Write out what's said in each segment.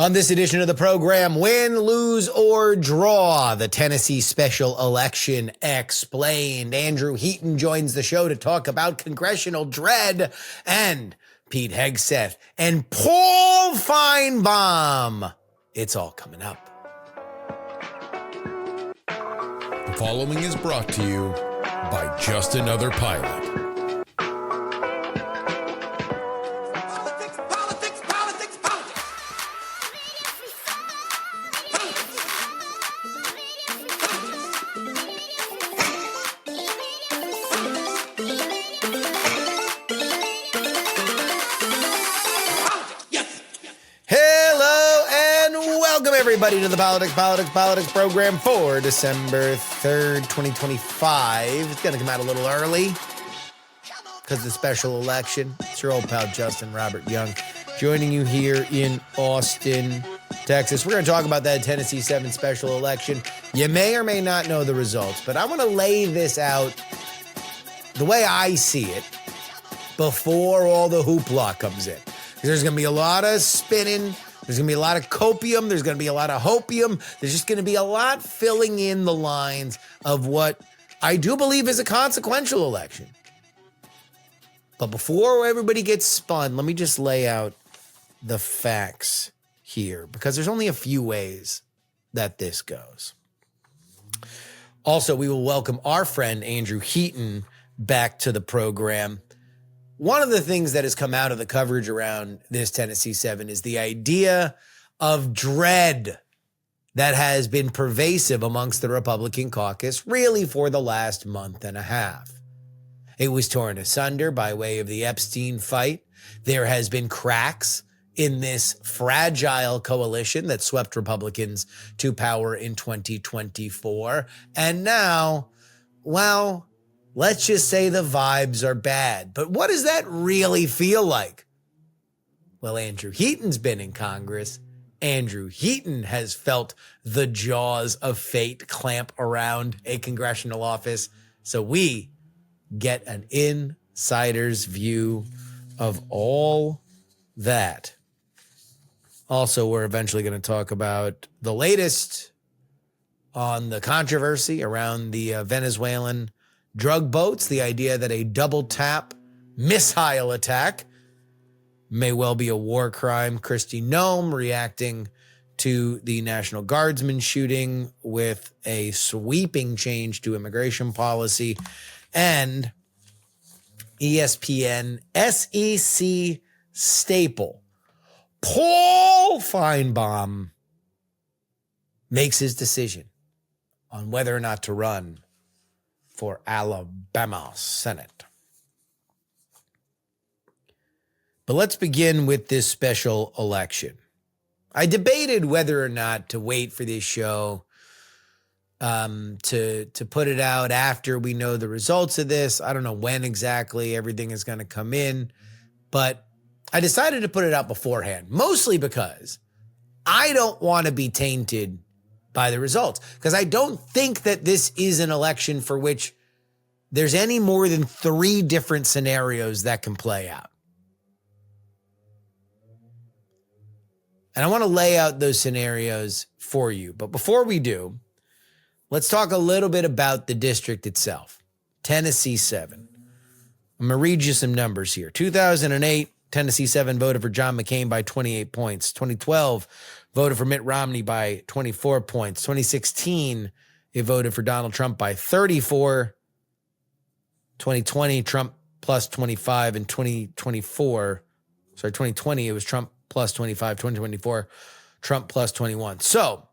On this edition of the program, win, lose, or draw, the Tennessee special election explained. Andrew Heaton joins the show to talk about congressional dread, and Pete Hegseth and Paul Finebaum. It's all coming up. The following is brought to you by Just Another Pilot. Everybody to the Politics program for December 3rd, 2025. It's going to come out a little early because of the special election. It's your old pal, Justin Robert Young, joining you here in Austin, Texas. We're going to talk about that Tennessee 7 special election. You may or may not know the results, but I want to lay this out the way I see it before all the hoopla comes in. Because there's going to be a lot of spinning. There's going to be a lot of copium. There's going to be a lot of hopium. There's just going to be a lot filling in the lines of what I do believe is a consequential election. But before everybody gets spun, let me just lay out the facts here, because there's only a few ways that this goes. Also, we will welcome our friend Andrew Heaton back to the program. One of the things that has come out of the coverage around this Tennessee 7 is the idea of dread that has been pervasive amongst the Republican caucus really for the last month and a half. It was torn asunder by way of the Epstein fight. There has been cracks in this fragile coalition that swept Republicans to power in 2024. And now, well, let's just say the vibes are bad. But what does that really feel like? Well, Andrew Heaton's been in Congress. Andrew Heaton has felt the jaws of fate clamp around a congressional office. So we get an insider's view of all that. Also, we're eventually going to talk about the latest on the controversy around the Venezuelan drug boats, the idea that a double tap missile attack may well be a war crime. Kristi Noem reacting to the National Guardsman shooting with a sweeping change to immigration policy, and ESPN SEC staple Paul Finebaum makes his decision on whether or not to run for Alabama Senate. But let's begin with this special election. I debated whether or not to wait for this show to put it out after we know the results of this. I don't know when exactly everything is going to come in, but I decided to put it out beforehand, mostly because I don't want to be tainted by the results, because I don't think that this is an election for which there's any more than 3 different scenarios that can play out. And I want to lay out those scenarios for you. But before we do, let's talk a little bit about the district itself. Tennessee 7. I'm going to read you some numbers here. 2008, Tennessee 7 voted for John McCain by 28 points. 2012 voted for Mitt Romney by 24 points. 2016, it voted for Donald Trump by 34. 2020, Trump plus 25. And 2020, it was Trump plus 25. 2024, Trump plus 21. So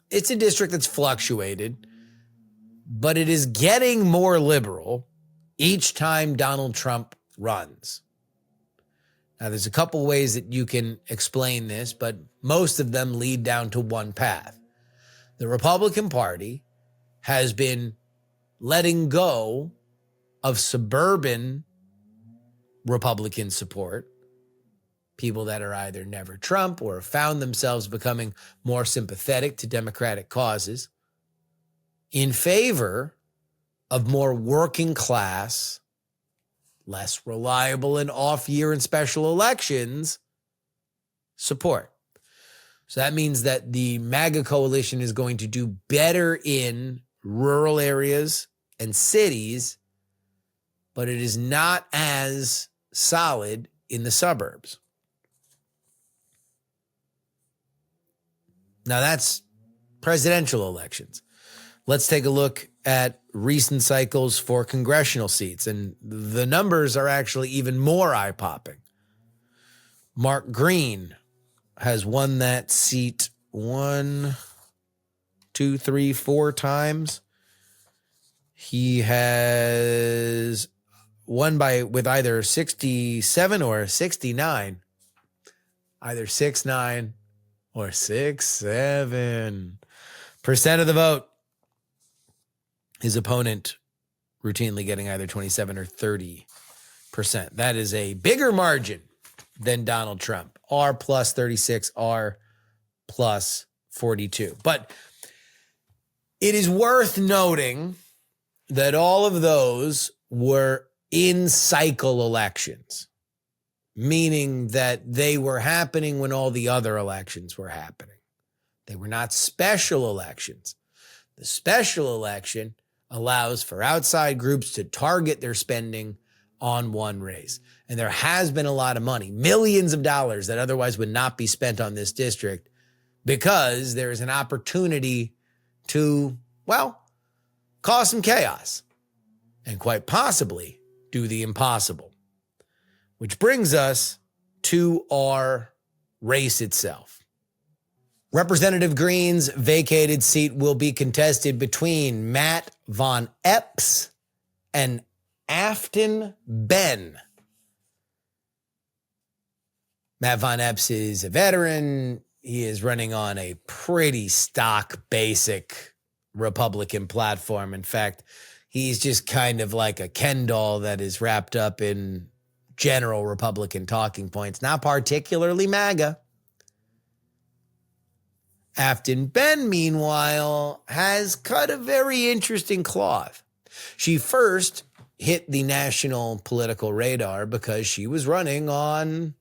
it's a district that's fluctuated, but it is getting more liberal each time Donald Trump runs. Now, there's a couple ways that you can explain this, but most of them lead down to one path. The Republican Party has been letting go of suburban Republican support, people that are either never Trump or have found themselves becoming more sympathetic to Democratic causes, in favor of more working class, less reliable and off year and special elections support. So that means that the MAGA coalition is going to do better in rural areas and cities, but it is not as solid in the suburbs. Now that's presidential elections. Let's take a look at recent cycles for congressional seats, and the numbers are actually even more eye-popping. Mark Green has won that seat 4 times. He has won with either 67 or 69, either 69 or 67% of the vote. His opponent routinely getting either 27 or 30%. That is a bigger margin than Donald Trump. R plus 36, R plus 42. But it is worth noting that all of those were in-cycle elections, meaning that they were happening when all the other elections were happening. They were not special elections. The special election allows for outside groups to target their spending on one race. And there has been a lot of money, millions of dollars that otherwise would not be spent on this district because there is an opportunity to, cause some chaos and quite possibly do the impossible. Which brings us to our race itself. Representative Green's vacated seat will be contested between Matt Von Epps and Afton Ben. Matt Von Epps is a veteran. He is running on a pretty stock, basic Republican platform. In fact, he's just kind of like a Ken doll that is wrapped up in general Republican talking points, not particularly MAGA. Afton Ben, meanwhile, has cut a very interesting cloth. She first hit the national political radar because she was running on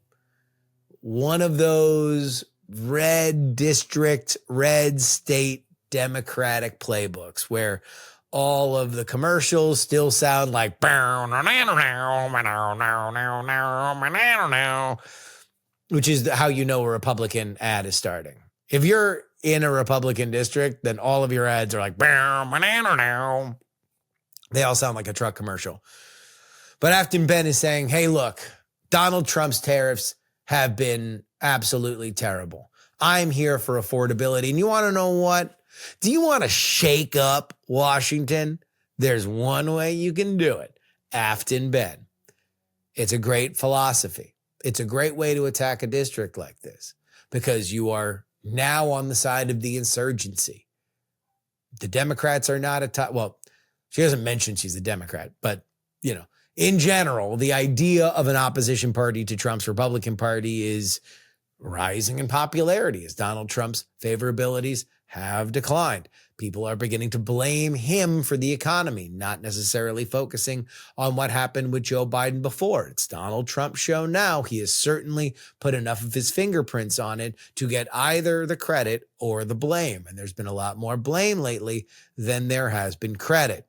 one of those red district, red state Democratic playbooks where all of the commercials still sound like, which is how you know a Republican ad is starting. If you're in a Republican district, then all of your ads are like, they all sound like a truck commercial. But Afton Ben is saying, hey, look, Donald Trump's tariffs have been absolutely terrible. I'm here for affordability. And you want to know what? Do you want to shake up Washington? There's one way you can do it. Afton Ben. It's a great philosophy. It's a great way to attack a district like this because you are now on the side of the insurgency. The Democrats are not she doesn't mention she's a Democrat, but, in general, the idea of an opposition party to Trump's Republican Party is rising in popularity as Donald Trump's favorabilities have declined. People are beginning to blame him for the economy, not necessarily focusing on what happened with Joe Biden before. It's Donald Trump's show now. He has certainly put enough of his fingerprints on it to get either the credit or the blame. And there's been a lot more blame lately than there has been credit.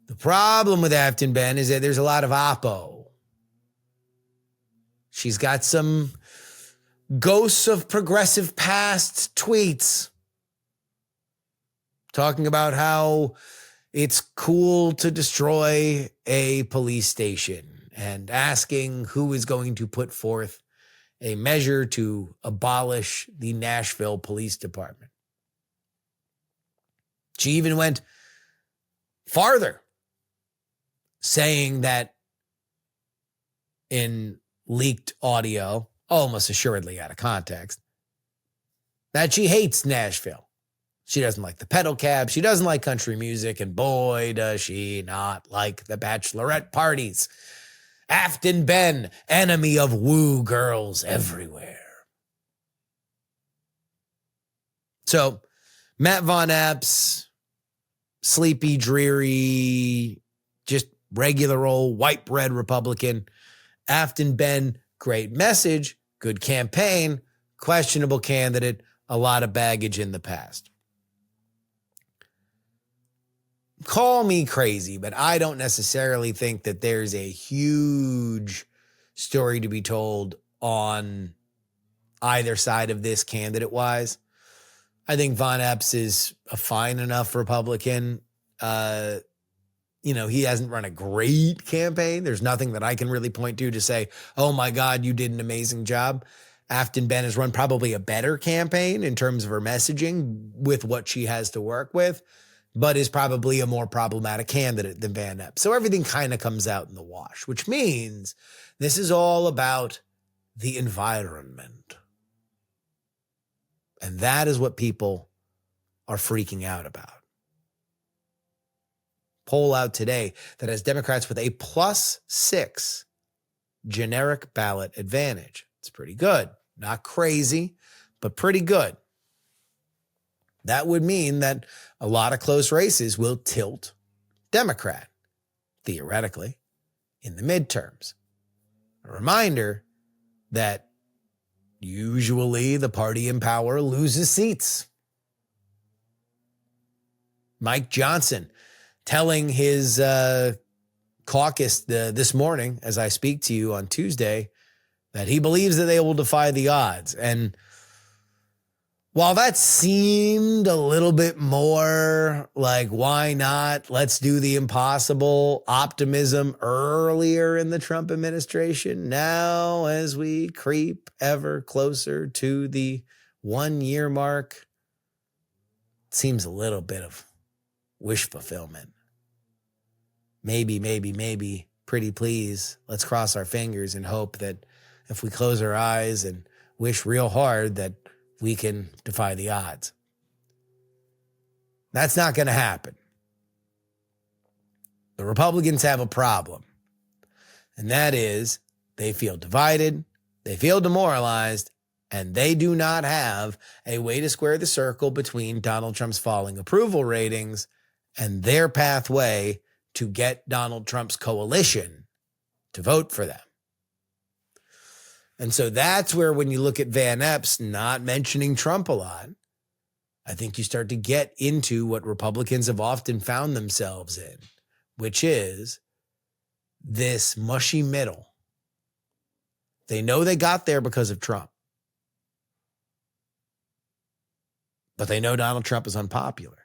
The problem with Afton Ben is that there's a lot of oppo. She's got some ghosts of progressive past tweets talking about how it's cool to destroy a police station and asking who is going to put forth a measure to abolish the Nashville Police Department. She even went farther, saying that in leaked audio, almost assuredly out of context, that she hates Nashville. She doesn't like the pedal cab. She doesn't like country music. And boy, does she not like the bachelorette parties. Afton Ben, enemy of woo girls everywhere. So Matt Von Epps, sleepy, dreary, just regular old white bread Republican. Afton Ben, great message, Good campaign, questionable candidate, a lot of baggage in the past. Call me crazy, but I don't necessarily think that there's a huge story to be told on either side of this candidate-wise. I think Von Epps is a fine enough Republican. He hasn't run a great campaign. There's nothing that I can really point to say, oh my God, you did an amazing job. Afton Ben has run probably a better campaign in terms of her messaging with what she has to work with, but is probably a more problematic candidate than Van Epps. So everything kind of comes out in the wash, which means this is all about the environment. And that is what people are freaking out about. Poll out today that has Democrats with a +6 generic ballot advantage. It's pretty good. Not crazy, but pretty good. That would mean that a lot of close races will tilt Democrat, theoretically, in the midterms. A reminder that usually the party in power loses seats. Mike Johnson telling his caucus this morning, as I speak to you on Tuesday, that he believes that they will defy the odds. And while that seemed a little bit more like, why not? Let's do the impossible optimism earlier in the Trump administration. Now, as we creep ever closer to the 1 year mark, it seems a little bit of wish fulfillment. Maybe, pretty please, let's cross our fingers and hope that if we close our eyes and wish real hard that we can defy the odds. That's not going to happen. The Republicans have a problem, and that is they feel divided, they feel demoralized, and they do not have a way to square the circle between Donald Trump's falling approval ratings and their pathway to get Donald Trump's coalition to vote for them. And so that's where, when you look at Van Epps not mentioning Trump a lot, I think you start to get into what Republicans have often found themselves in, which is this mushy middle. They know they got there because of Trump, but they know Donald Trump is unpopular.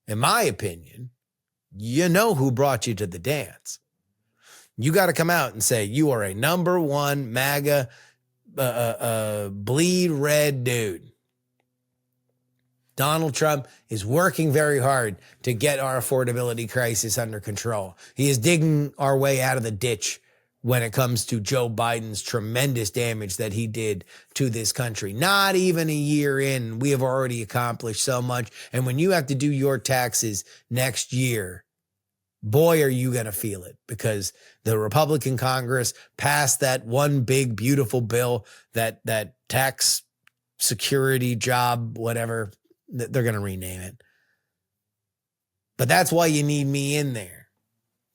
In my opinion, you know who brought you to the dance. You got to come out and say you are a number one MAGA bleed red dude. Donald Trump is working very hard to get our affordability crisis under control. He is digging our way out of the ditch when it comes to Joe Biden's tremendous damage that he did to this country. Not even a year in, we have already accomplished so much. And when you have to do your taxes next year, boy, are you going to feel it, because the Republican Congress passed that one big, beautiful bill, that tax security job, whatever, they're going to rename it. But that's why you need me in there.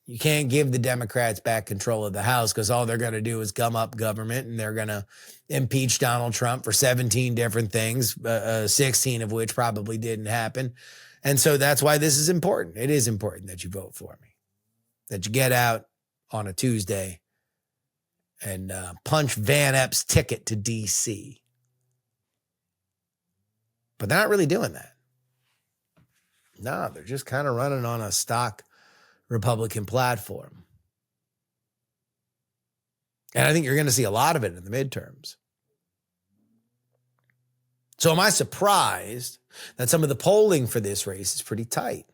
You can't give the Democrats back control of the House, because all they're going to do is gum up government, and they're going to impeach Donald Trump for 17 different things, 16 of which probably didn't happen. And so that's why this is important. It is important that you vote for me, that you get out on a Tuesday and punch Van Epps' ticket to D.C. But they're not really doing that. No, they're just kind of running on a stock Republican platform. And I think you're going to see a lot of it in the midterms. So am I surprised that some of the polling for this race is pretty tight?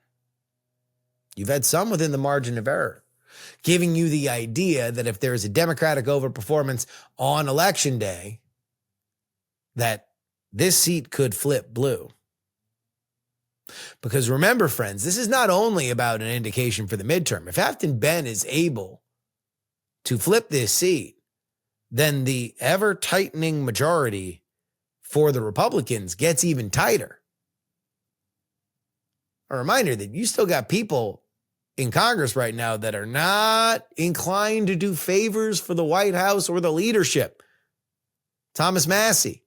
You've had some within the margin of error, giving you the idea that if there's a Democratic overperformance on election day, that this seat could flip blue. Because remember, friends, this is not only about an indication for the midterm. If Afton Ben is able to flip this seat, then the ever-tightening majority for the Republicans gets even tighter. A reminder that you still got people in Congress right now that are not inclined to do favors for the White House or the leadership. Thomas Massey,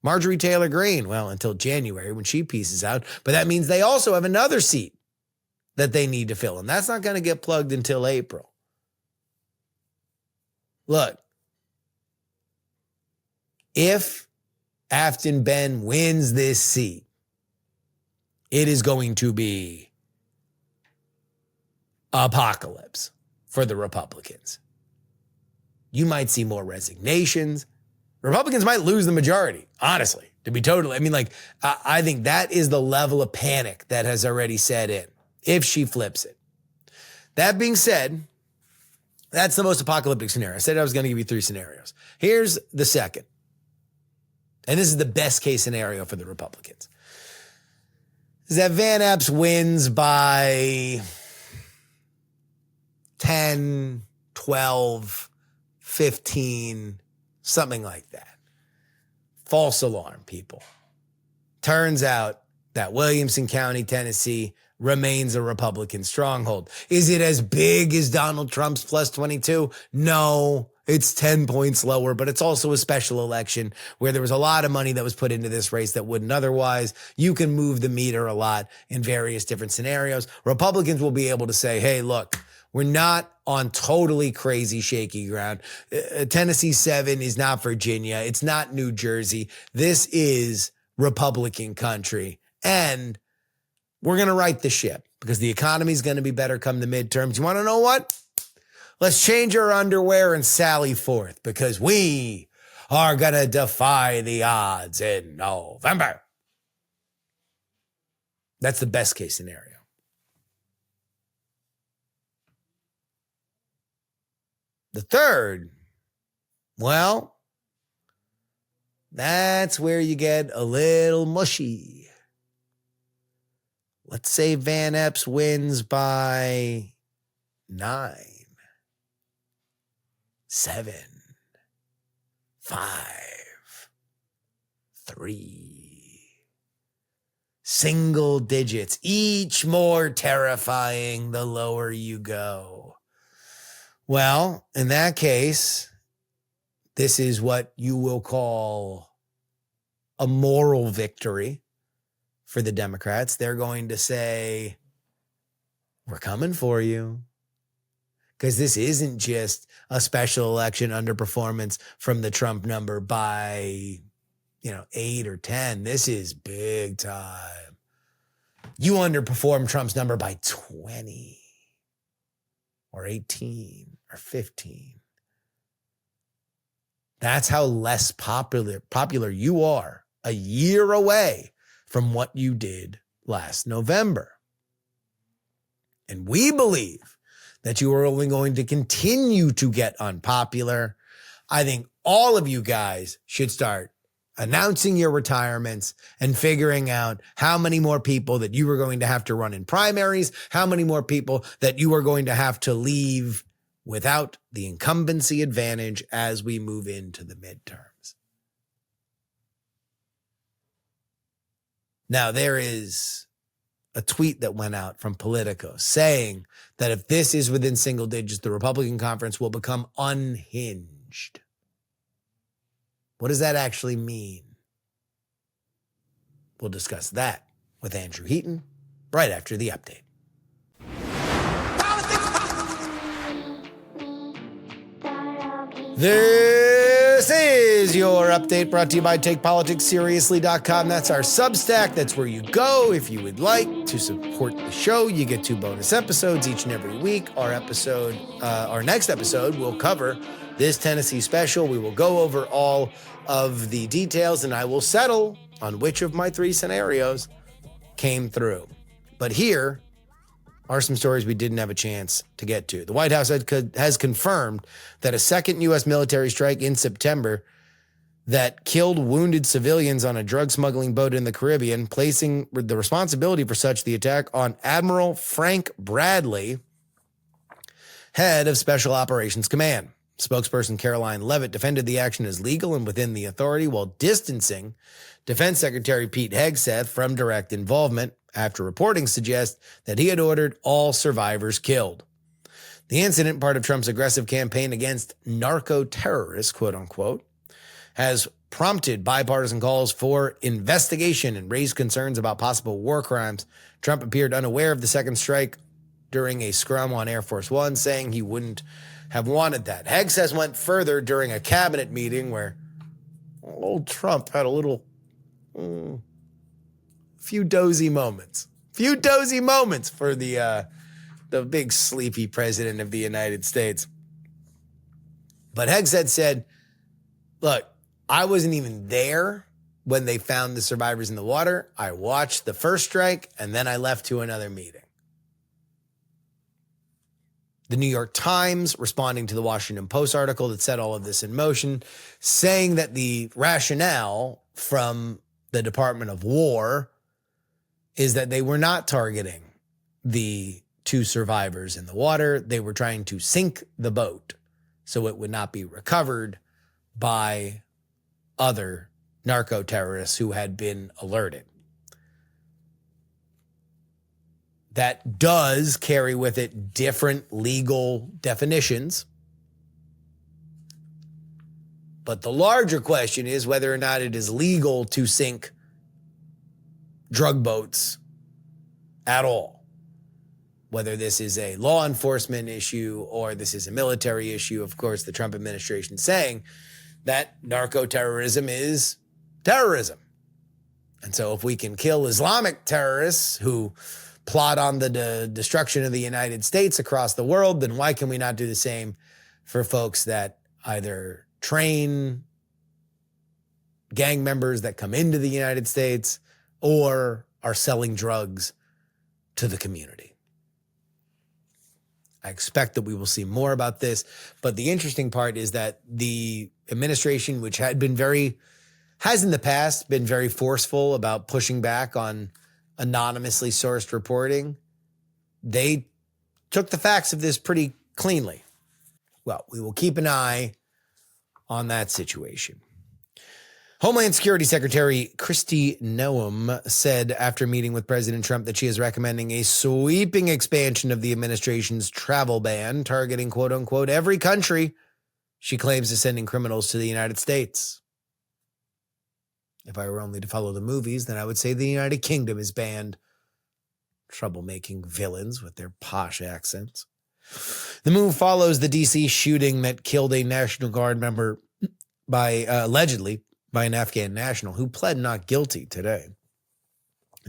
Marjorie Taylor Greene, well, until January when she pieces out. But that means they also have another seat that they need to fill, and that's not going to get plugged until April. Look, if Afton Ben wins this seat, it is going to be apocalypse for the Republicans. You might see more resignations. Republicans might lose the majority, honestly, to be totally. I mean, I think that is the level of panic that has already set in if she flips it. That being said, that's the most apocalyptic scenario. I said I was going to give you 3 scenarios. Here's the second. And this is the best case scenario for the Republicans. Is that Van Epps wins by 10, 12, 15, something like that. False alarm, people. Turns out that Williamson County, Tennessee remains a Republican stronghold. Is it as big as Donald Trump's plus 22? No, it's 10 points lower, but it's also a special election where there was a lot of money that was put into this race that wouldn't otherwise. You can move the meter a lot in various different scenarios. Republicans will be able to say, hey, look, we're not on totally crazy shaky ground. Tennessee 7 is not Virginia. It's not New Jersey. This is Republican country. And we're going to right the ship because the economy is going to be better come the midterms. You want to know what? Let's change our underwear and sally forth because we are going to defy the odds in November. That's the best case scenario. The third, well, that's where you get a little mushy. Let's say Van Epps wins by 9, 7, 5, 3. Single digits, each more terrifying the lower you go. Well, in that case, this is what you will call a moral victory for the Democrats. They're going to say, we're coming for you. Because this isn't just a special election underperformance from the Trump number by, 8 or 10. This is big time. You underperform Trump's number by 20 or 18 or 15. That's how less popular you are a year away from what you did last November. And we believe that you are only going to continue to get unpopular. I think all of you guys should start announcing your retirements and figuring out how many more people that you are going to have to run in primaries, how many more people that you are going to have to leave without the incumbency advantage as we move into the midterms. Now, there is a tweet that went out from Politico saying that if this is within single digits, the Republican conference will become unhinged. What does that actually mean? We'll discuss that with Andrew Heaton right after the update. This is your update brought to you by TakePoliticsSeriously.com. That's our Substack. That's where you go if you would like to support the show. You get 2 bonus episodes each and every week. Our next episode will cover this Tennessee special. We will go over all of the details, and I will settle on which of my 3 scenarios came through. But here are some stories we didn't have a chance to get to. The White House has confirmed that a second U.S. military strike in September that killed wounded civilians on a drug smuggling boat in the Caribbean, placing the responsibility for the attack on Admiral Frank Bradley, head of Special Operations Command. Spokesperson Caroline Leavitt defended the action as legal and within the authority while distancing Defense Secretary Pete Hegseth from direct involvement. after reporting suggests that he had ordered all survivors killed. The incident, part of Trump's aggressive campaign against narco-terrorists, quote unquote, has prompted bipartisan calls for investigation and raised concerns about possible war crimes. Trump appeared unaware of the second strike during a scrum on Air Force One, saying he wouldn't have wanted that. Hegseth went further during a cabinet meeting where old Trump had a little, few dozy moments for the big sleepy president of the United States. But Hegseth said, look, I wasn't even there when they found the survivors in the water. I watched the first strike and then I left to another meeting. The New York Times, responding to the Washington Post article that set all of this in motion, saying that the rationale from the Department of War is that they were not targeting the two survivors in the water. They were trying to sink the boat so it would not be recovered by other narco-terrorists who had been alerted. That does carry with it different legal definitions. But the larger question is whether or not it is legal to sink drug boats at all. Whether this is a law enforcement issue or this is a military issue. Of course, the Trump administration is saying that narco-terrorism is terrorism. And so if we can kill Islamic terrorists who plot on the destruction of the United States across the world, then why can we not do the same for folks that either train gang members that come into the United States or are selling drugs to the community? I expect that we will see more about this. But the interesting part is that the administration, which has in the past been very forceful about pushing back on anonymously sourced reporting, they took the facts of this pretty cleanly. Well, we will keep an eye on that situation. Homeland Security Secretary Kristi Noem said after meeting with President Trump that she is recommending a sweeping expansion of the administration's travel ban, targeting, quote unquote, every country she claims is sending criminals to the United States. If I were only to follow the movies, then I would say the United Kingdom is banned troublemaking villains with their posh accents. The move follows the D.C. shooting that killed a National Guard member allegedly by an Afghan national who pled not guilty today.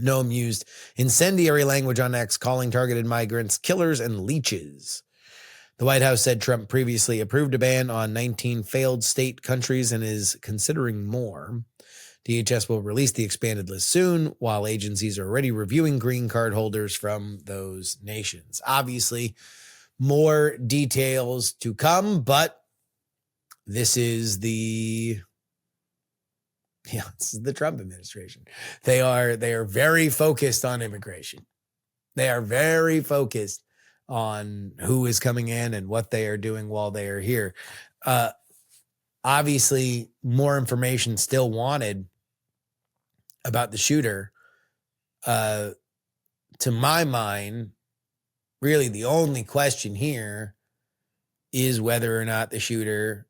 Noem used incendiary language on X, calling targeted migrants killers and leeches. The White House said Trump previously approved a ban on 19 failed state countries and is considering more. DHS will release the expanded list soon, while agencies are already reviewing green card holders from those nations. Obviously, more details to come, but this is the Trump administration. They are very focused on immigration. They are very focused on who is coming in and what they are doing while they are here. Obviously, more information still wanted about the shooter. To my mind, really the only question here is whether or not the shooter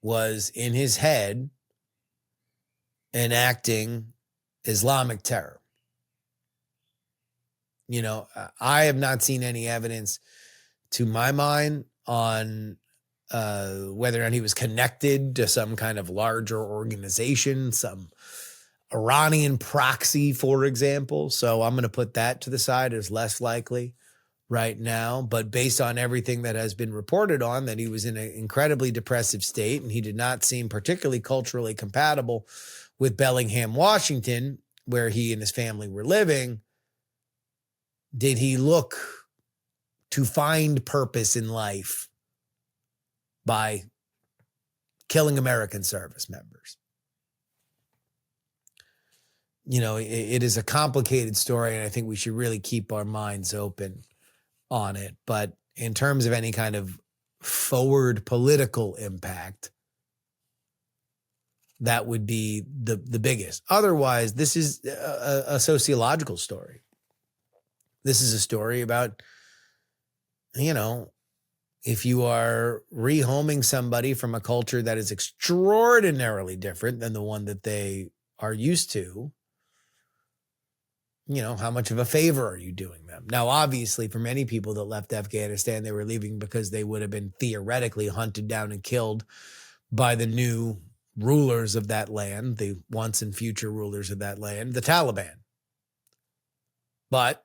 was in his head enacting Islamic terror. You know, I have not seen any evidence to my mind on whether or not he was connected to some kind of larger organization, some Iranian proxy, for example. So I'm going to put that to the side as less likely right now. But based on everything that has been reported on, that he was in an incredibly depressive state and he did not seem particularly culturally compatible with Bellingham, Washington, where he and his family were living. Did he look to find purpose in life by killing American service members? You know, it is a complicated story, and I think we should really keep our minds open on it. But in terms of any kind of forward political impact, That would be the biggest. Otherwise, this is a sociological story. This is a story about, if you are rehoming somebody from a culture that is extraordinarily different than the one that they are used to, how much of a favor are you doing them? Now, obviously, for many people that left Afghanistan, they were leaving because they would have been theoretically hunted down and killed by the new rulers of that land, the once and future rulers of that land, the Taliban. But,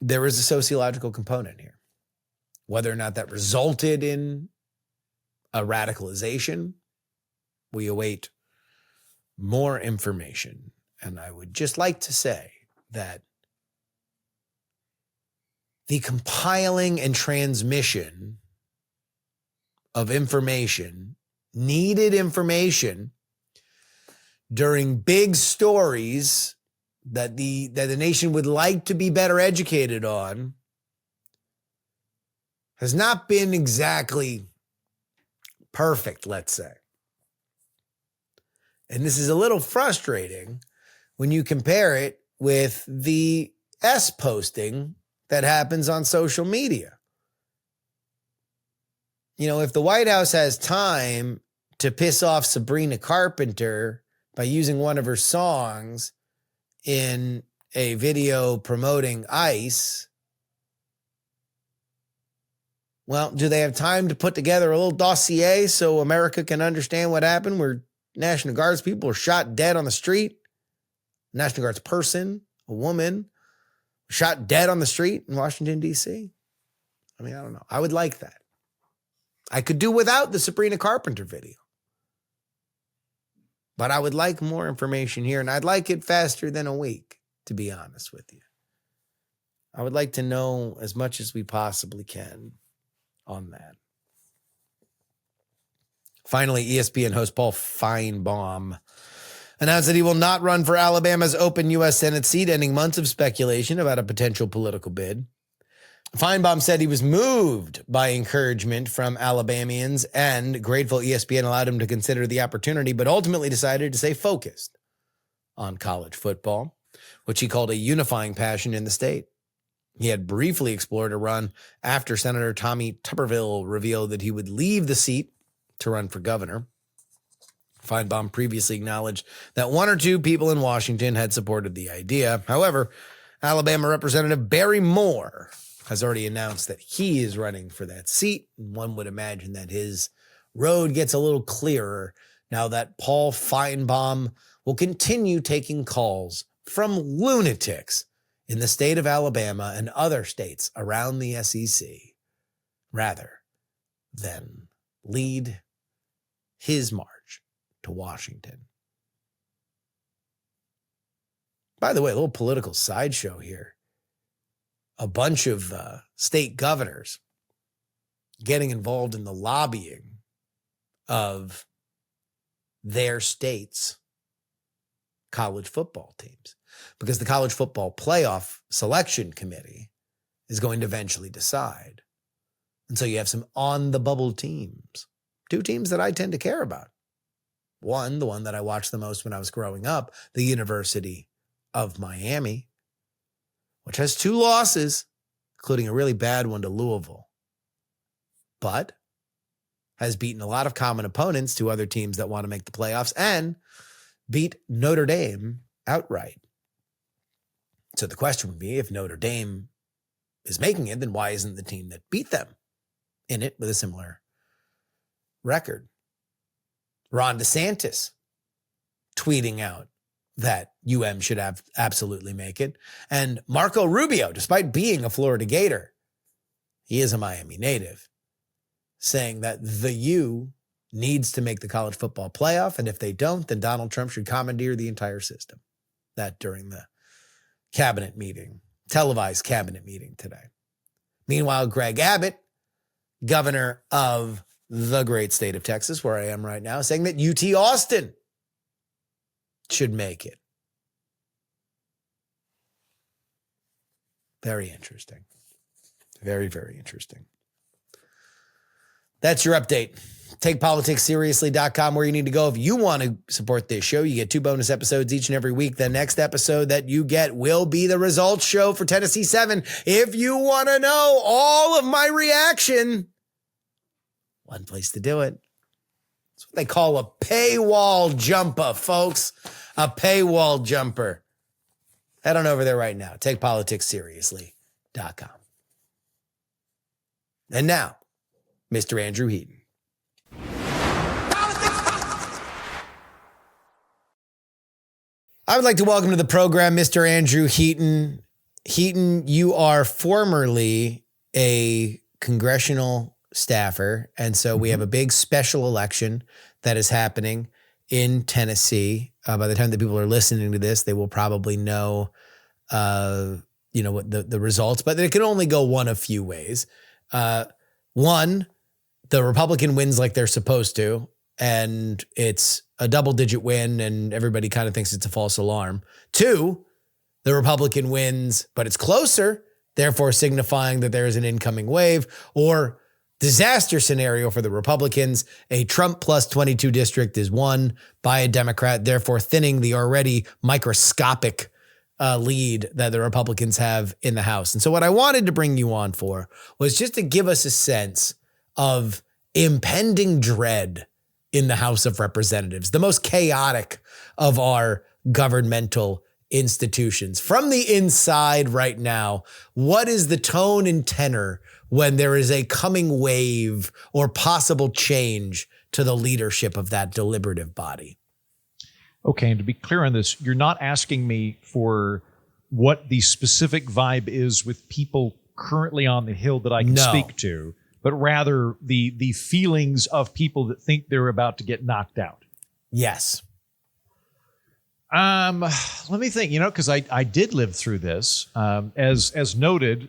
there is a sociological component here. Whether or not that resulted in a radicalization, we await more information. And I would just like to say that the compiling and transmission of information, needed information during big stories that the nation would like to be better educated on, has not been exactly perfect, let's say. And this is a little frustrating when you compare it with the S posting that happens on social media. If the White House has time to piss off Sabrina Carpenter by using one of her songs in a video promoting ICE, well, do they have time to put together a little dossier so America can understand what happened where National Guards people were shot dead on the street? National Guards person, a woman, shot dead on the street in Washington, D.C.? I don't know. I would like that. I could do without the Sabrina Carpenter video. But I would like more information here, and I'd like it faster than a week, to be honest with you. I would like to know as much as we possibly can on that. Finally, ESPN host Paul Finebaum announced that he will not run for Alabama's open U.S. Senate seat, ending months of speculation about a potential political bid. Finebaum said he was moved by encouragement from Alabamians and grateful ESPN allowed him to consider the opportunity, but ultimately decided to stay focused on college football, which he called a unifying passion in the state. He had briefly explored a run after Senator Tommy Tuberville revealed that he would leave the seat to run for governor. Finebaum previously acknowledged that one or two people in Washington had supported the idea. However, Alabama Representative Barry Moore has already announced that he is running for that seat. One would imagine that his road gets a little clearer now that Paul Finebaum will continue taking calls from lunatics in the state of Alabama and other states around the SEC rather than lead his march to Washington. By the way, a little political sideshow here. A bunch of state governors getting involved in the lobbying of their states' college football teams, because the college football playoff selection committee is going to eventually decide. And so you have some on-the-bubble teams, two teams that I tend to care about. One, the one that I watched the most when I was growing up, the University of Miami, which has 2 losses, including a really bad one to Louisville, but has beaten a lot of common opponents to other teams that want to make the playoffs and beat Notre Dame outright. So the question would be, if Notre Dame is making it, then why isn't the team that beat them in it with a similar record? Ron DeSantis tweeting out that should have absolutely make it. And Marco Rubio, despite being a Florida Gator, he is a Miami native, saying that the U needs to make the college football playoff. And if they don't, then Donald Trump should commandeer the entire system. That during the cabinet meeting, televised cabinet meeting today. Meanwhile, Greg Abbott, governor of the great state of Texas, where I am right now, saying that UT Austin should make it. Very interesting. Very, very interesting. That's your update. TakePoliticsSeriously.com, where you need to go if you want to support this show. You get 2 bonus episodes each and every week. The next episode that you get will be the results show for Tennessee 7. If you want to know all of my reaction, one place to do it. It's what they call a paywall jumper, folks. A paywall jumper. Head on over there right now. TakePoliticsSeriously.com. And now, Mr. Andrew Heaton. I would like to welcome to the program Mr. Andrew Heaton. Heaton, you are formerly a congressional staffer, and so we have a big special election that is happening in Tennessee. By the time that people are listening to this, they will probably know, what the results, but it can only go one of few ways. One, the Republican wins like they're supposed to, and it's a double-digit win, and everybody kind of thinks it's a false alarm. 2, the Republican wins, but it's closer, therefore signifying that there is an incoming wave, or disaster scenario for the Republicans. A Trump plus 22 district is won by a Democrat, therefore thinning the already microscopic lead that the Republicans have in the House. And so what I wanted to bring you on for was just to give us a sense of impending dread in the House of Representatives, the most chaotic of our governmental institutions. From the inside right now, what is the tone and tenor when there is a coming wave or possible change to the leadership of that deliberative body? Okay, and to be clear on this, you're not asking me for what the specific vibe is with people currently on the Hill that I can speak to, but rather the feelings of people that think they're about to get knocked out. Yes. Let me think, because I did live through this. As noted,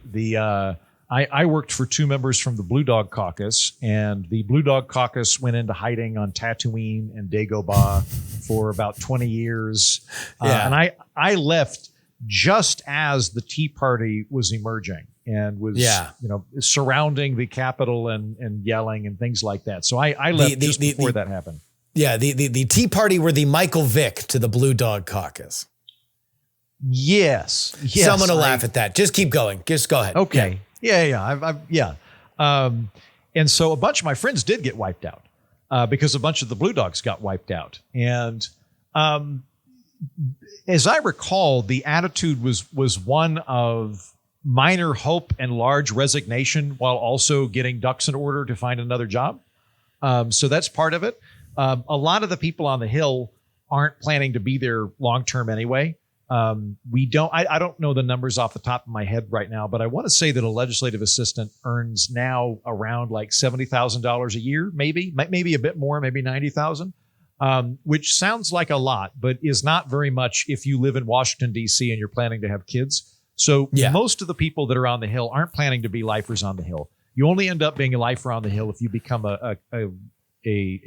I worked for 2 members from the Blue Dog Caucus, and the Blue Dog Caucus went into hiding on Tatooine and Dagobah for about 20 years. And I left just as the Tea Party was emerging and was, surrounding the Capitol and yelling and things like that. So I left just before that happened. Yeah, the Tea Party were the Michael Vick to the Blue Dog Caucus. Yes. Someone will laugh at that. Just keep going. Just go ahead. Okay. Yeah. And so a bunch of my friends did get wiped out because a bunch of the Blue Dogs got wiped out. And as I recall, the attitude was one of minor hope and large resignation while also getting ducks in order to find another job. So that's part of it. A lot of the people on the Hill aren't planning to be there long term anyway. I don't know the numbers off the top of my head right now, but I want to say that a legislative assistant earns now around like $70,000 a year, maybe a bit more, maybe 90,000, which sounds like a lot, but is not very much if you live in Washington, D.C. and you're planning to have kids. So most of the people that are on the Hill aren't planning to be lifers on the Hill. You only end up being a lifer on the Hill if you become a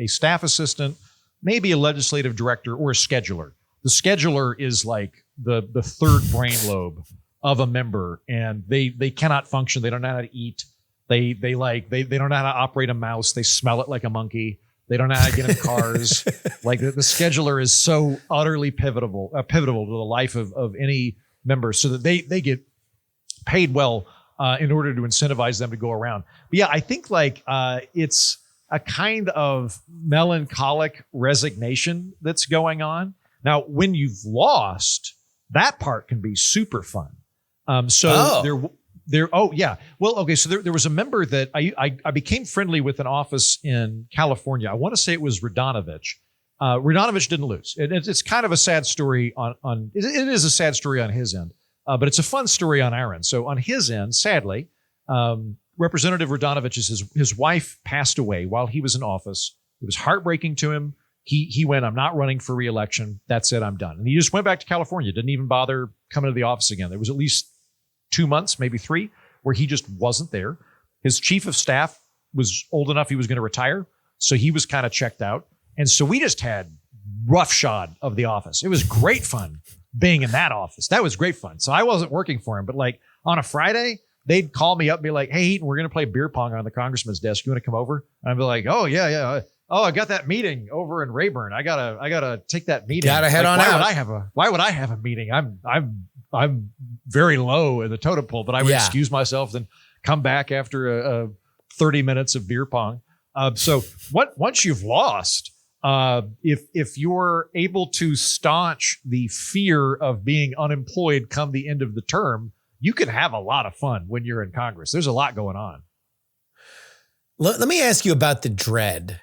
staff assistant, maybe a legislative director or a scheduler. The scheduler is like the third brain lobe of a member, and they cannot function. They don't know how to eat. They don't know how to operate a mouse. They smell it like a monkey. They don't know how to get in cars. Like the scheduler is so utterly pivotal to the life of any member, so that they get paid well in order to incentivize them to go around. But yeah, I think it's a kind of melancholic resignation that's going on. Now, when you've lost, that part can be super fun. So there was a member that I became friendly with an office in California. I want to say it was Radonovich. Radonovich didn't lose. It's kind of a sad story it is a sad story on his end, but it's a fun story on our end. So on his end, sadly, Representative Radonovich, his wife passed away while he was in office. It was heartbreaking to him. He went, I'm not running for re-election. That's it. I'm done. And he just went back to California. Didn't even bother coming to the office again. There was at least 2 months, maybe 3, where he just wasn't there. His chief of staff was old enough he was going to retire. So he was kind of checked out. And so we just had roughshod of the office. It was great fun being in that office. That was great fun. So I wasn't working for him, but like on a Friday, they'd call me up and be like, "Hey, Heaton, we're going to play beer pong on the congressman's desk. You want to come over?" And I'd be like, "Oh yeah. Oh, I got that meeting over in Rayburn. I gotta take that meeting. Gotta head on out. Why would I have a meeting? I'm very low in the totem pole, but I would excuse myself and come back after 30 minutes of beer pong. So once you've lost, if you're able to staunch the fear of being unemployed come the end of the term, you can have a lot of fun when you're in Congress. There's a lot going on. Let me ask you about the dread,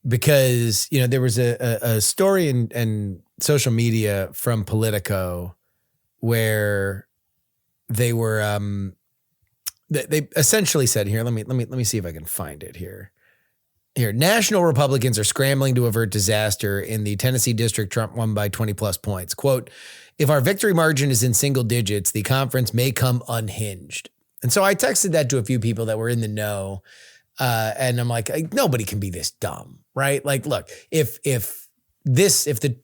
because, you know, there was a story in social media from Politico where they were, they essentially said, here, let me see if I can find it here. Here, national Republicans are scrambling to avert disaster in the Tennessee district Trump won by 20 plus points. Quote, if our victory margin is in single digits, the conference may come unhinged. And so I texted that to a few people that were in the know. And I'm like, nobody can be this dumb, right? Like, look, if the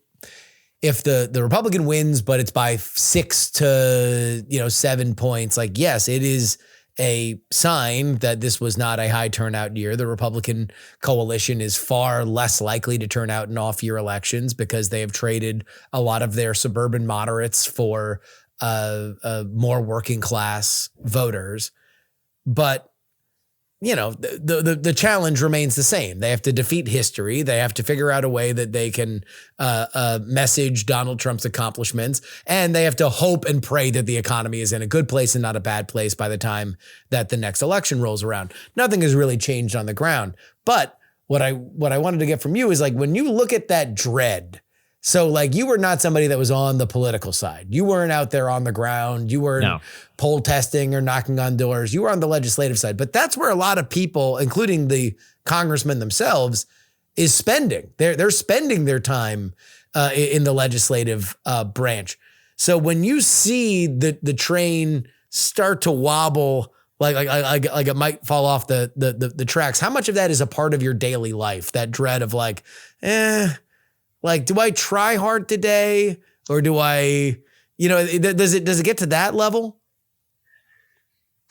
Republican wins, but it's by 6 to 7 points, like, yes, it is a sign that this was not a high turnout year. The Republican coalition is far less likely to turn out in off-year elections because they have traded a lot of their suburban moderates for more working class voters. But you know, the challenge remains the same. They have to defeat history. They have to figure out a way that they can message Donald Trump's accomplishments, and they have to hope and pray that the economy is in a good place and not a bad place by the time that the next election rolls around. Nothing has really changed on the ground. But what I wanted to get from you is, like, when you look at that dread, so, like, you were not somebody that was on the political side. You weren't out there on the ground. You weren't poll testing or knocking on doors. You were on the legislative side. But that's where a lot of people, including the congressmen themselves, is spending. They're spending their time in the legislative branch. So when you see the train start to wobble, like it might fall off the tracks, how much of that is a part of your daily life? That dread of, like, like, do I try hard today, or do I, does it get to that level?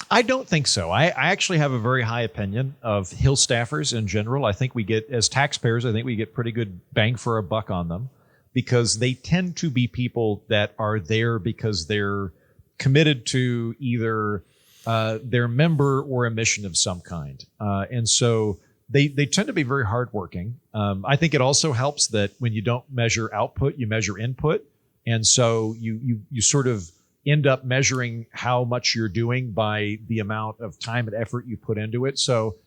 I don't think so. I actually have a very high opinion of Hill staffers in general. I think we get, as taxpayers, I think we get pretty good bang for a buck on them, because they tend to be people that are there because they're committed to either their member or a mission of some kind. And so they tend to be very hardworking. I think it also helps that when you don't measure output, you measure input. And so you sort of end up measuring how much you're doing by the amount of time and effort you put into it. So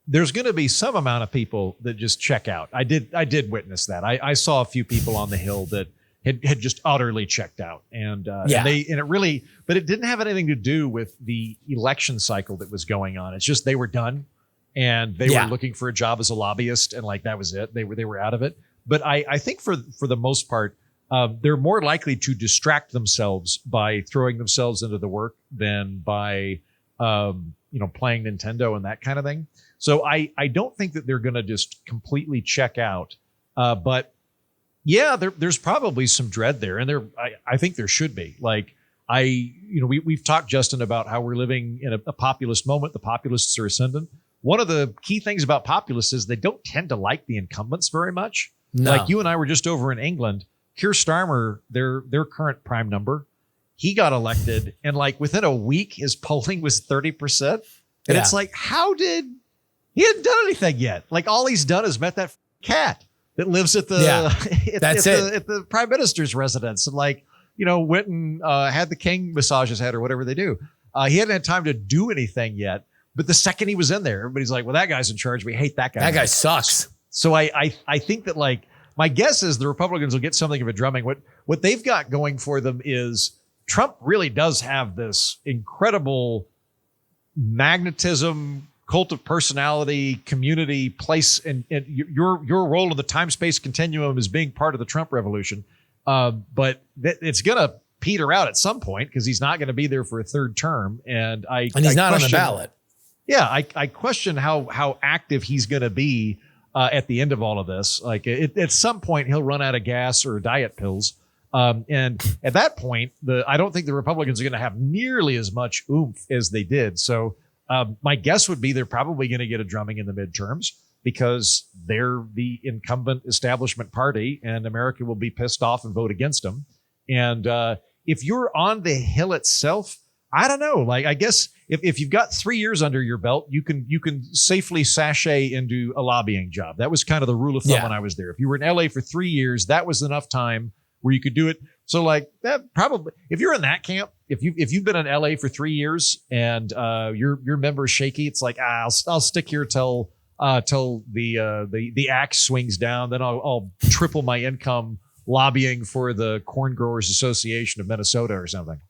there's going to be some amount of people that just check out. I did witness that. I saw a few people on the Hill that had just utterly checked out. And it didn't have anything to do with the election cycle that was going on. It's just they were done. And they were looking for a job as a lobbyist, and, like, that was it. They were out of it. But I think for the most part, they're more likely to distract themselves by throwing themselves into the work than by playing Nintendo and that kind of thing. So I don't think that they're going to just completely check out. But yeah, there's probably some dread there, and I think there should be. Like, we've talked, Justin, about how we're living in a populist moment. The populists are ascendant. One of the key things about populists is they don't tend to like the incumbents very much. No. Like, you and I were just over in England. Keir Starmer, their current prime number, he got elected, and, like, within a week, his polling was 30%. And it's like, he hadn't done anything yet. Like, all he's done is met that cat that lives at the at the prime minister's residence, and, like, went and had the king massage his head or whatever they do. He hadn't had time to do anything yet. But the second he was in there, everybody's like, well, that guy's in charge. We hate that guy. That guy sucks. So I think that, like, my guess is the Republicans will get something of a drumming. What they've got going for them is Trump really does have this incredible magnetism, cult of personality, community, place, and your role in the time-space continuum is being part of the Trump revolution. But it's going to peter out at some point, because he's not going to be there for a third term. And he's not on the ballot. Yeah, I question how active he's going to be at the end of all of this. Like, at some point, he'll run out of gas or diet pills, And at that point, I don't think the Republicans are going to have nearly as much oomph as they did. So my guess would be they're probably going to get a drumming in the midterms because they're the incumbent establishment party and America will be pissed off and vote against them. And if you're on the Hill itself, I don't know. Like, I guess if you've got 3 years under your belt, you can safely sashay into a lobbying job. That was kind of the rule of thumb when I was there. If you were in LA for 3 years, that was enough time where you could do it. So like that probably, if you're in that camp, if you've been in LA for 3 years and your member's shaky, it's like, I'll stick here till the axe swings down. Then I'll triple my income lobbying for the Corn Growers Association of Minnesota or something.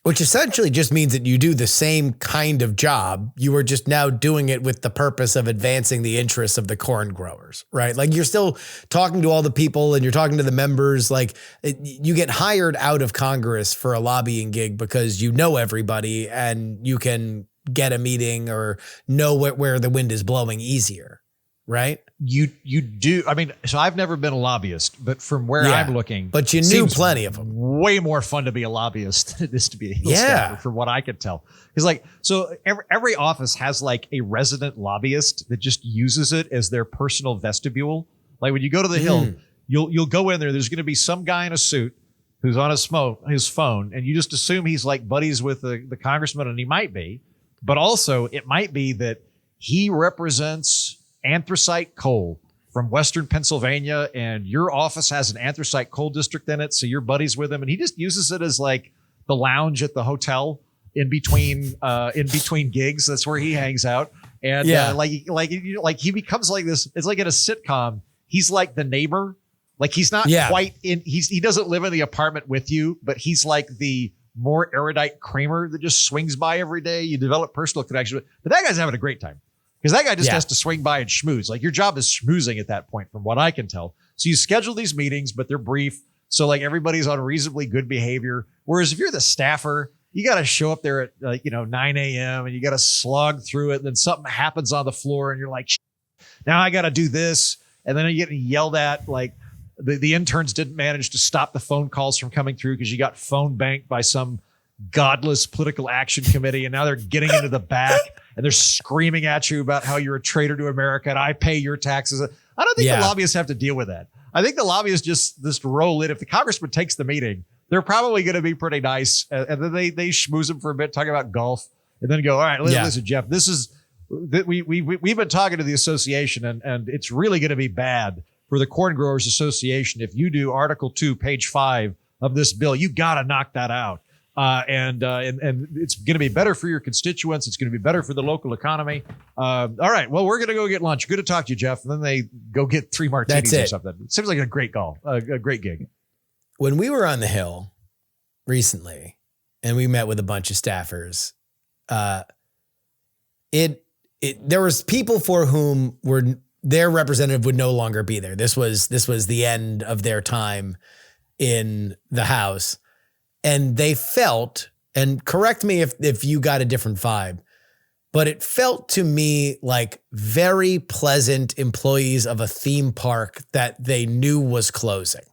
Which essentially just means that you do the same kind of job. You are just now doing it with the purpose of advancing the interests of the corn growers, right? Like you're still talking to all the people and you're talking to the members. Like you get hired out of Congress for a lobbying gig because you know everybody and you can get a meeting or know where the wind is blowing easier, right? You do. I mean, so I've never been a lobbyist, but from where I'm looking, but you knew plenty of them. Way more fun to be a lobbyist than it is to be a Hill staffer, from what I could tell. Because like, so every office has like a resident lobbyist that just uses it as their personal vestibule. Like when you go to the Hill, you'll go in there. There's going to be some guy in a suit who's on his phone, and you just assume he's like buddies with the congressman, and he might be, but also it might be that he represents anthracite coal from Western Pennsylvania, and your office has an anthracite coal district in it, so you're buddies with him, and he just uses it as like the lounge at the hotel in between gigs. That's where he hangs out, and like he becomes like this. It's like in a sitcom. He's like the neighbor. Like he's not quite in. He doesn't live in the apartment with you, but he's like the more erudite Kramer that just swings by every day. You develop personal connection with, but that guy's having a great time. Because that guy just has to swing by and schmooze. Like your job is schmoozing at that point, from what I can tell. So you schedule these meetings, but they're brief. So like everybody's on reasonably good behavior. Whereas if you're the staffer, you got to show up there at 9 a.m. and you got to slog through it. And then something happens on the floor and you're like, now I got to do this. And then you're getting yelled at. Like the interns didn't manage to stop the phone calls from coming through because you got phone banked by some godless political action committee. And now they're getting into the back. And they're screaming at you about how you're a traitor to America and I pay your taxes. I don't think the lobbyists have to deal with that. I think the lobbyists just roll in. If the congressman takes the meeting, they're probably going to be pretty nice. And then they schmooze him for a bit, talk about golf, and then go, all right, listen, Jeff, we've been talking to the association and it's really going to be bad for the Corn Growers Association. If you do Article 2, page 5 of this bill, you got to knock that out. And it's going to be better for your constituents. It's going to be better for the local economy. All right. Well, we're going to go get lunch. Good to talk to you, Jeff. And then they go get 3 martinis or something. It seems like a great a great gig. When we were on the Hill recently and we met with a bunch of staffers, there was people for whom their representative would no longer be there. This was the end of their time in the House. And they felt, and correct me if you got a different vibe, but it felt to me like very pleasant employees of a theme park that they knew was closing.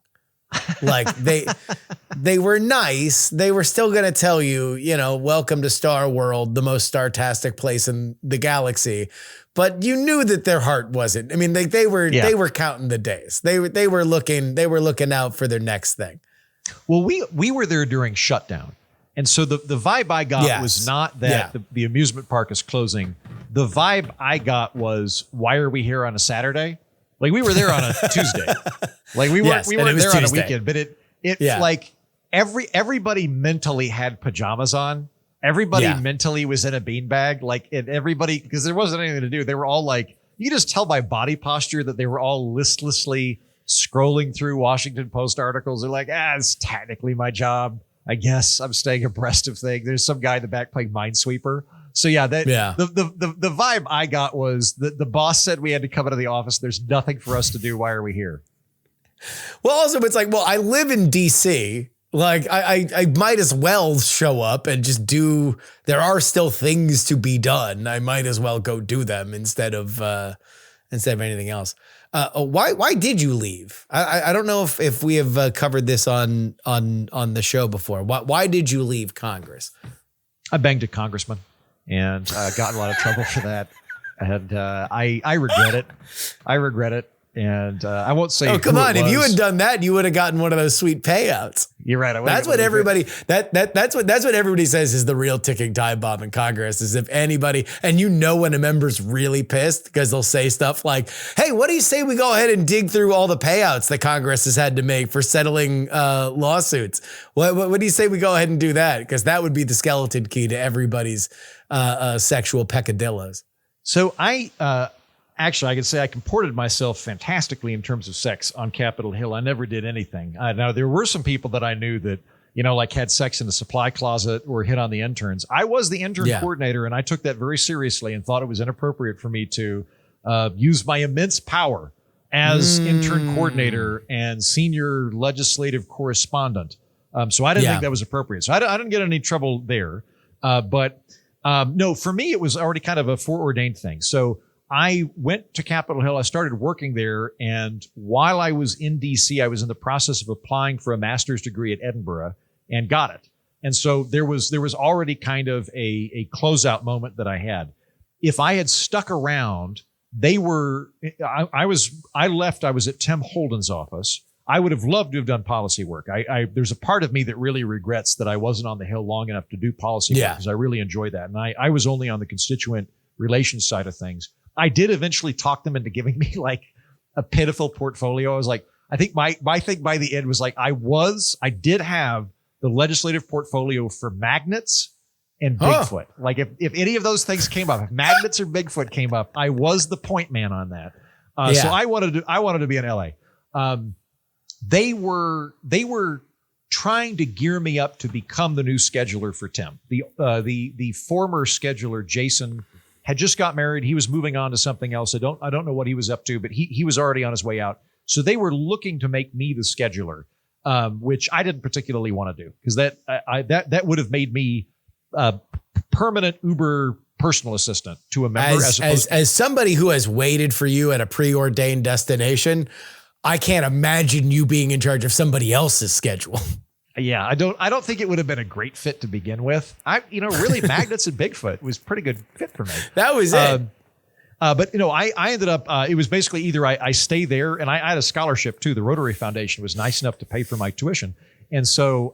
Like they were nice. They were still going to tell you, welcome to Star World, the most startastic place in the galaxy. But you knew that their heart wasn't. I mean, they were counting the days. They were looking out for their next thing. Well, we were there during shutdown. And so the vibe I got was not that the amusement park is closing. The vibe I got was, why are we here on a Saturday? Like we were there on a Tuesday. Like we weren't there on a weekend, but it like everybody mentally had pajamas on. Everybody mentally was in a beanbag. Like everybody, because there wasn't anything to do. They were all like, you could just tell by body posture that they were all listlessly scrolling through Washington Post articles. They're like, it's technically my job. I guess I'm staying abreast of things. There's some guy in the back playing Minesweeper. So the vibe I got was that the boss said we had to come into the office. There's nothing for us to do. Why are we here? Well, also it's like, well, I live in DC. Like I might as well show up and just do. There are still things to be done. I might as well go do them instead of instead of anything else. Why did you leave? I don't know if we have covered this on the show before. Why did you leave Congress? I banged a congressman and got in a lot of trouble for that. And I regret it. I regret it. And I won't say. Oh, come on! If you had done that, you would have gotten one of those sweet payouts. You're right. That's what everybody. That's what everybody says is the real ticking time bomb in Congress. Is if anybody, and when a member's really pissed because they'll say stuff like, "Hey, what do you say we go ahead and dig through all the payouts that Congress has had to make for settling lawsuits? What do you say we go ahead and do that? Because that would be the skeleton key to everybody's sexual peccadillos." So Actually, I can say I comported myself fantastically in terms of sex on Capitol Hill. I never did anything. Now, there were some people that I knew that, like had sex in the supply closet or hit on the interns. I was the intern coordinator, and I took that very seriously and thought it was inappropriate for me to use my immense power as intern coordinator and senior legislative correspondent. So I didn't think that was appropriate. So I didn't get any trouble there. But no, for me, it was already kind of a foreordained thing. So I went to Capitol Hill. I started working there. And while I was in D.C., I was in the process of applying for a master's degree at Edinburgh and got it. And so there was already kind of a closeout moment that I had. If I had stuck around, I left. I was at Tim Holden's office. I would have loved to have done policy work. There's a part of me that really regrets that I wasn't on the Hill long enough to do policy work because I really enjoyed that. And I was only on the constituent relations side of things. I did eventually talk them into giving me like a pitiful portfolio. I was like, I think my thing by the end was like, I did have the legislative portfolio for magnets and Bigfoot. Like if any of those things came up, if magnets or Bigfoot came up, I was the point man on that. So I wanted to be in LA. They were trying to gear me up to become the new scheduler for Tim. The former scheduler, Jason, had just got married. He was moving on to something else. I don't know what he was up to, but he was already on his way out. So they were looking to make me the scheduler, which I didn't particularly want to do because that would have made me a permanent Uber personal assistant to a member. As somebody who has waited for you at a preordained destination, I can't imagine you being in charge of somebody else's schedule. Yeah, I don't think it would have been a great fit to begin with. Really magnets and Bigfoot was a pretty good fit for me. That was it. But I ended up, it was basically either I stay there, and I had a scholarship too. The Rotary Foundation was nice enough to pay for my tuition. And so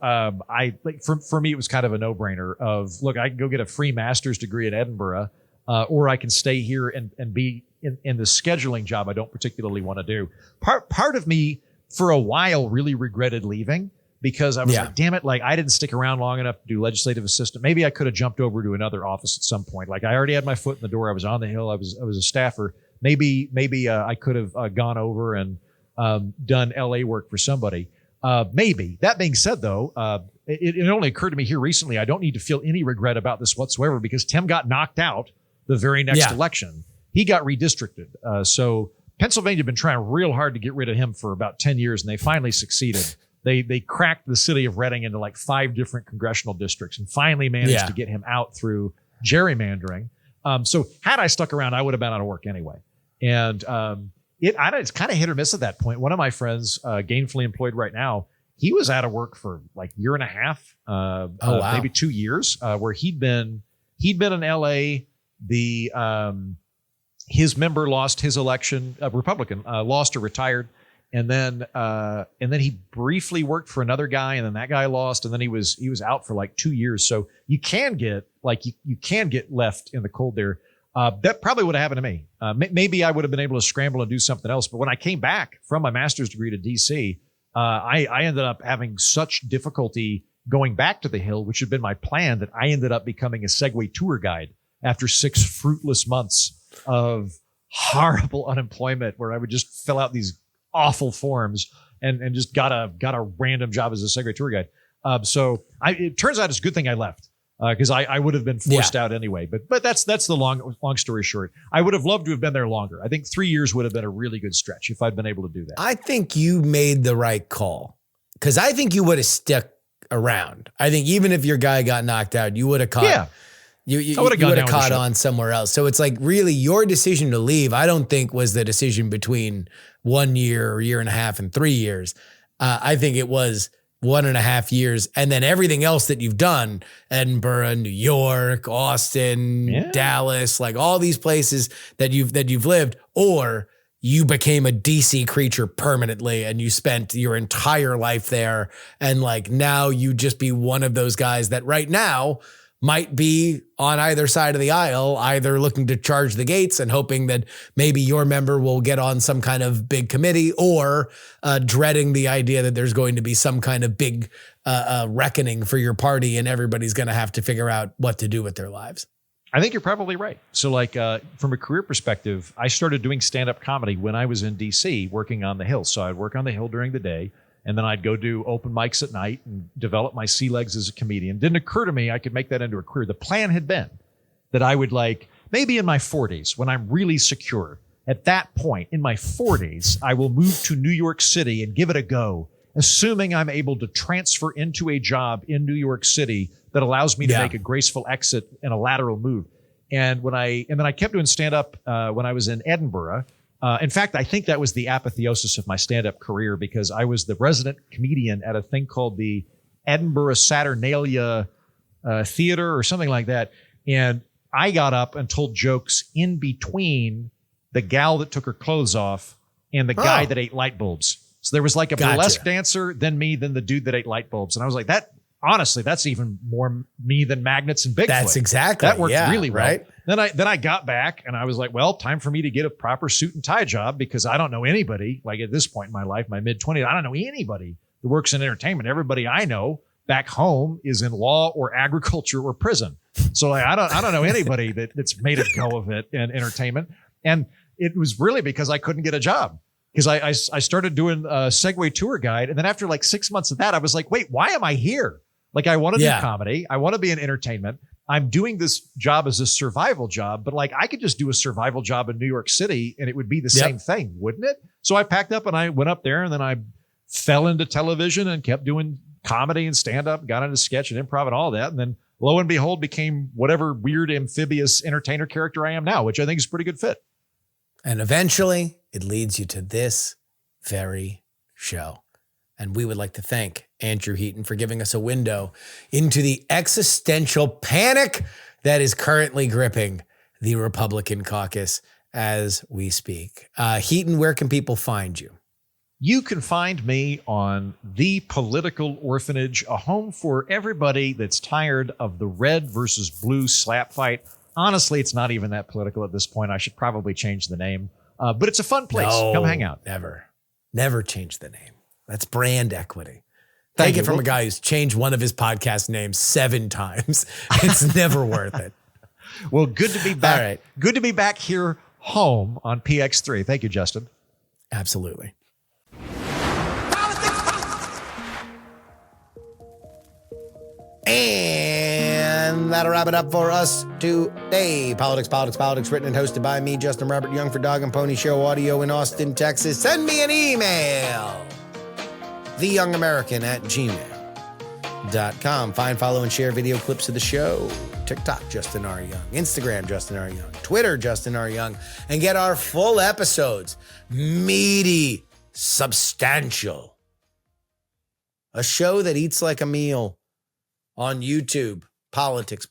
for me, it was kind of a no-brainer of, look, I can go get a free master's degree at Edinburgh, or I can stay here and be in the scheduling job I don't particularly want to do. Part of me for a while really regretted leaving because I was like, damn it, like I didn't stick around long enough to do legislative assistant. Maybe I could have jumped over to another office at some point. Like I already had my foot in the door. I was on the Hill. I was a staffer. Maybe I could have gone over and done LA work for somebody. Maybe. That being said, though, it only occurred to me here recently, I don't need to feel any regret about this whatsoever because Tim got knocked out the very next election. He got redistricted. So Pennsylvania had been trying real hard to get rid of him for about 10 years, and they finally succeeded. They cracked the city of Reading into like 5 different congressional districts and finally managed to get him out through gerrymandering. So had I stuck around, I would have been out of work anyway. And it's kind of hit or miss at that point. One of my friends, gainfully employed right now, he was out of work for like a year and a half, maybe 2 years, where he'd been in LA. His member lost his election, a Republican, lost or retired. And then he briefly worked for another guy, and then that guy lost, and then he was out for like 2 years. So you can get left in the cold there. That probably would have happened to me. Maybe I would have been able to scramble and do something else. But when I came back from my master's degree to DC, I ended up having such difficulty going back to the Hill, which had been my plan, that I ended up becoming a Segway tour guide after 6 fruitless months of horrible unemployment, where I would just fill out these awful forms and just got a random job as a Segway tour guide. So it turns out it's a good thing I left. Because I would have been forced out anyway. But that's the long story short. I would have loved to have been there longer. I think 3 years would have been a really good stretch if I'd been able to do that. I think you made the right call because I think you would have stuck around. I think even if your guy got knocked out, you would have caught You I would've gone would down have with the caught ship. on somewhere else. So it's like really your decision to leave, I don't think was the decision between 1 year or year and a half and 3 years. I think it was 1.5 years. And then everything else that you've done, Edinburgh, New York, Austin, Dallas, like all these places that you've lived, or you became a DC creature permanently and you spent your entire life there. And like now you just be one of those guys that right now might be on either side of the aisle, either looking to charge the gates and hoping that maybe your member will get on some kind of big committee, or dreading the idea that there's going to be some kind of big reckoning for your party and everybody's going to have to figure out what to do with their lives. I think you're probably right. So like from a career perspective, I started doing stand-up comedy when I was in DC working on the Hill. So I'd work on the Hill during the day, and then I'd go do open mics at night and develop my sea legs as a comedian. Didn't occur to me I could make that into a career. The plan had been that I would like, maybe in my 40s when I'm really secure, at that point in my 40s, I will move to New York City and give it a go, assuming I'm able to transfer into a job in New York City that allows me to make a graceful exit and a lateral move. And then I kept doing stand up when I was in Edinburgh. In fact, I think that was the apotheosis of my stand-up career, because I was the resident comedian at a thing called the Edinburgh Saturnalia Theater or something like that. And I got up and told jokes in between the gal that took her clothes off and the guy that ate light bulbs. So there was like a burlesque dancer, then me, then the dude that ate light bulbs. And I was like, honestly, that's even more me than Magnets and Bigfoot. That's exactly. That worked really well. Right? Then I got back and I was like, well, time for me to get a proper suit and tie job, because I don't know anybody, like at this point in my life, my mid-20s, I don't know anybody who works in entertainment. Everybody I know back home is in law or agriculture or prison. So like, I don't know anybody that's made a go of it in entertainment. And it was really because I couldn't get a job. Because I started doing a Segway tour guide. And then after like 6 months of that, I was like, wait, why am I here? Like, I want to do comedy. I want to be in entertainment. I'm doing this job as a survival job, but like I could just do a survival job in New York City and it would be the same thing, wouldn't it? So I packed up and I went up there, and then I fell into television and kept doing comedy and stand up, got into sketch and improv and all that. And then lo and behold, became whatever weird amphibious entertainer character I am now, which I think is a pretty good fit. And eventually it leads you to this very show. And we would like to thank Andrew Heaton for giving us a window into the existential panic that is currently gripping the Republican caucus as we speak. Heaton, where can people find you? You can find me on The Political Orphanage, a home for everybody that's tired of the red versus blue slap fight. Honestly, it's not even that political at this point. I should probably change the name. But it's a fun place. No, come hang out. Never change the name. That's brand equity. Take it from a guy who's changed one of his podcast names 7 times. It's never worth it. Well, good to be back. All right. Good to be back here home on PX3. Thank you, Justin. Absolutely. And that'll wrap it up for us today. Politics, written and hosted by me, Justin Robert Young, for Dog and Pony Show Audio in Austin, Texas. Send me an email. theyoungamerican@gmail.com. Find, follow, and share video clips of the show. TikTok, Justin R. Young. Instagram, Justin R. Young. Twitter, Justin R. Young. And get our full episodes. Meaty, substantial. A show that eats like a meal on YouTube. Politics,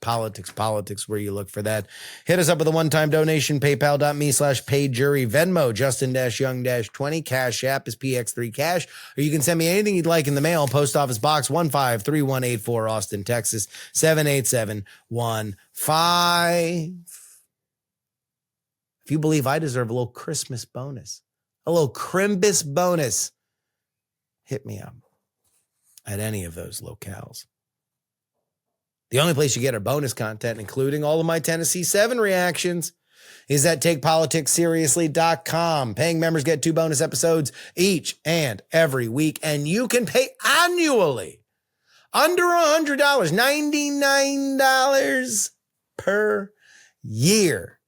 where you look for that. Hit us up with a one-time donation, paypal.me/paidjury, Venmo, Justin-Young-20, Cash App is PX3 Cash, or you can send me anything you'd like in the mail, Post Office Box 153184, Austin, Texas, 78715. If you believe I deserve a little Christmas bonus, a little Crimbus bonus, hit me up at any of those locales. The only place you get our bonus content, including all of my Tennessee 7 reactions, is at TakePoliticsSeriously.com. Paying members get 2 bonus episodes each and every week, and you can pay annually under $100, $99 per year.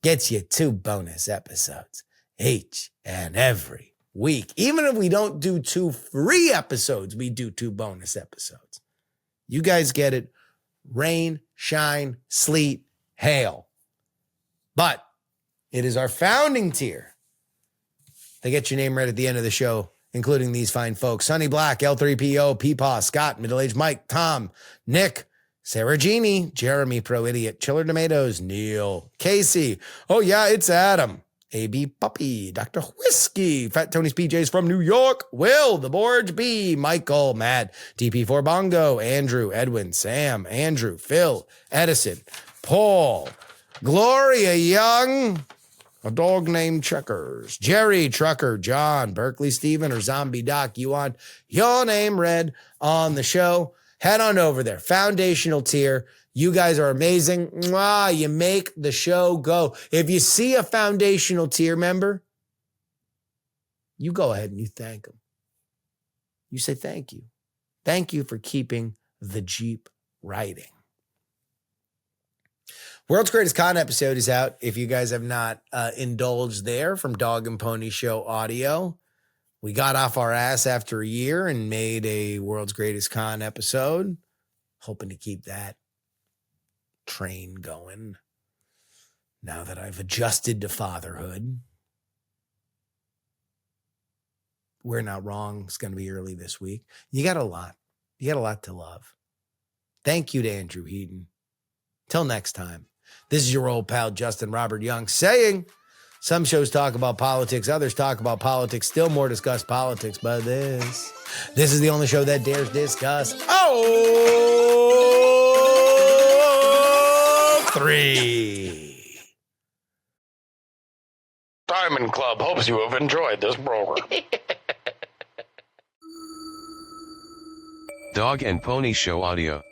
Gets you 2 bonus episodes each and every week. Even if we don't do 2 free episodes, we do 2 bonus episodes. You guys get it. Rain, shine, sleet, hail. But it is our founding tier. They get your name right at the end of the show, including these fine folks: Sonny Black, L3PO, Peepaw, Scott, Middle-Aged Mike, Tom, Nick, Sarah Jeannie, Jeremy, Pro Idiot, Chiller Tomatoes, Neil, Casey. Oh yeah, it's Adam. AB Puppy, Dr. Whiskey, Fat Tony's PJs from New York, Will, The Borge B, Michael, Matt, DP4 Bongo, Andrew, Edwin, Sam, Andrew, Phil, Edison, Paul, Gloria Young, a dog named Checkers, Jerry, Trucker, John, Berkeley, Steven, or Zombie Doc. You want your name read on the show? Head on over there. Foundational tier. You guys are amazing. Mwah, you make the show go. If you see a foundational tier member, you go ahead and you thank them. You say thank you. Thank you for keeping the Jeep riding. World's Greatest Con episode is out. If you guys have not indulged there, from Dog and Pony Show Audio. We got off our ass after a year and made a World's Greatest Con episode. Hoping to keep that train going now that I've adjusted to fatherhood. We're not wrong. It's going to be early this week. You got a lot. You got a lot to love. Thank you to Andrew Heaton. Till next time. This is your old pal, Justin Robert Young, saying some shows talk about politics, others talk about politics, still more discuss politics, but this is the only show that dares discuss. Three. Diamond Club hopes you have enjoyed this program. Dog and Pony Show Audio.